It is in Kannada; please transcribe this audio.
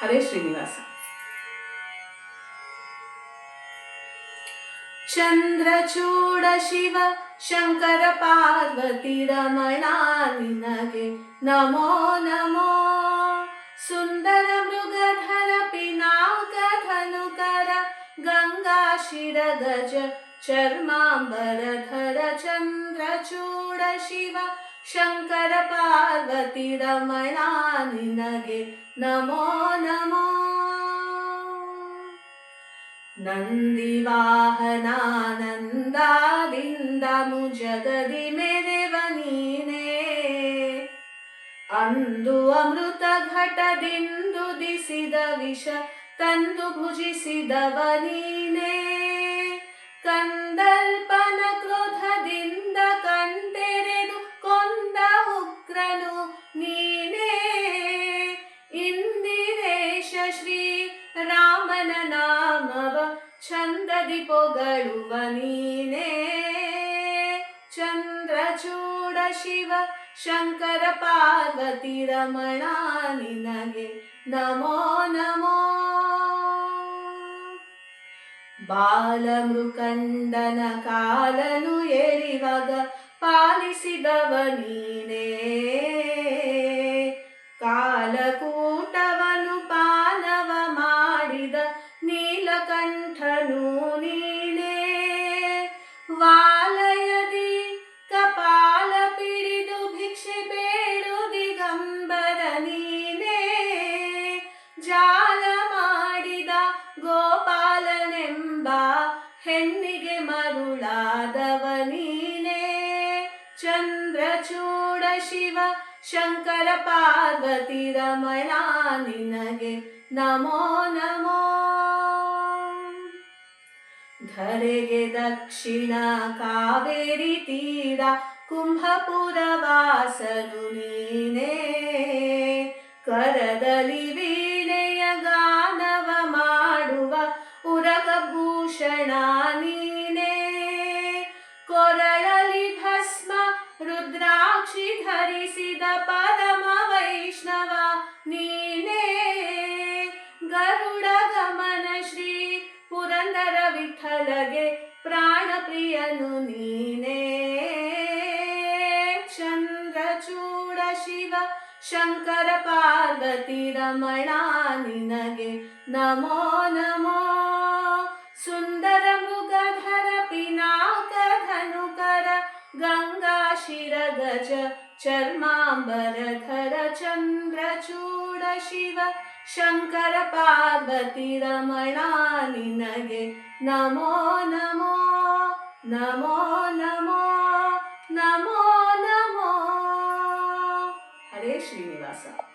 ಹರೇ ಶ್ರೀನಿವಾಸ. ಚಂದ್ರಚೂಡ ಶಿವ ಶಂಕರ ಪಾರ್ವತಿ ರಮಣ ನಿನಗೆ ನಮೋ ನಮೋ. ಸುಂದರ ಮೃಗಧರ ಪಿನಾಕ ಧನುಕರ ಗಂಗಾ ಶಿರ ಗಜ ಚರ್ಮಾಂಬರಧರ ಚಂದ್ರಚೂಡ ಶಿವ ಶಂಕರ ಪಾರ್ವತಿ ರಮಣ ನಿನಗೆ ನಮೋ ನಮೋ. ನಂದಿವಾಹನಾನಂದಾದಿಂದ ಮುಜಗದಿ ಮೆರೆವ ನೀನೇ. ಅಂದು ಅಮೃತ ಘಟದಿಂದುದಿಸಿದ ವಿಷ ತಂದು ಭುಜಿಸಿದವ ನೀನೇ. ಕಂದಲ್ಪನ ಕ್ರೋಧದಿಂದ ಕಣ್ತೆರೆದು ಕೊಂದ ಉಗ್ರನು ನೀನೇ. ಇಂದಿರೇಶ ಶ್ರೀ ರಾಮನ ನಾಮವ ಛಂದದಿ ಪೊಗಳುವ ನೀನೇ. ಚಂದ್ರಚೂಡ ಶಿವ ಶಂಕರ ಪಾರ್ವತಿ ರಮಣ ನಿನಗೆ ನಮೋ ನಮೋ. ಬಾಲಮೃಕಂಡನ ಕಾಲನು ಎಳಿವಾಗ ಪಾಲಿಸಿದವ ನೀನೇ. ಕಾಲಕೂಟವನು ಪಾನವ ಮಾಡಿದ ನೀಲಕಂಠನು ನೀನೇ. ವಾಲಯದಿ ಕಪಾಲ ಪಿಡಿದು ಭಿಕ್ಷೆ ಬೇಡು ದಿಗಂಬರ ನೀನೇ. ಜಾಲ ಮಾಡಿದ ಗೋಪಾಲನೆಂಬ ಹೆಣ್ಣಿಗೆ ಮರುಳಾದವ ನೀನೇ. ಚಂದ್ರಚೂಡ ಶಿವ ಶಂಕರ ಪಾರ್ವತಿ ರಮಣ ನಿನಗೆ ನಮೋ ನಮೋ. ಧರೆಗೆ ದಕ್ಷಿಣ ಕಾವೇರಿ ತೀರ ಕುಂಭಪುರ ವಾಸನು ನೀನೇ. ಕರದಲ್ಲಿ ವೀಣೆಯ ಗಾನವ ಮಾಡುವ ಉರಗಭೂಷಣ ನೀನೇ. ಕೊರಳಲಿ ಭಸ್ಮ ರುದ್ರಾಕ್ಷಿ ಧರಿಸಿದ ಪರಮ ವೈಷ್ಣವ ನೀನೇ. ಗರುಡ ಗಮನ ಶ್ರೀ ಪುರಂದರ ವಿಠಲಗೆ ಪ್ರಾಣ ಪ್ರಿಯನು ನೀನೇ. ಚಂದ್ರಚೂಡ ಶಿವ ಶಂಕರ ಪಾರ್ವತಿ ರಮಣ ನಿನಗೆ ನಮೋ ನಮೋ. ಸುಂದರ ಮೃಗಧರ ಪಿನಾಕ ಧನುಕರ ಗಂಗಾ ಶಿರ ಗಜ ಚರ್ಮಾಂಬರಧರ ಚಂದ್ರಚೂಡ ಶಿವ ಶಂಕರ ಪಾರ್ವತಿ ರಮಣ ನಿನಗೆ ನಮೋ ನಮೋ ನಮೋ ನಮೋ ನಮೋ ನಮೋ. ಹರೇ ಶ್ರೀನಿವಾಸ.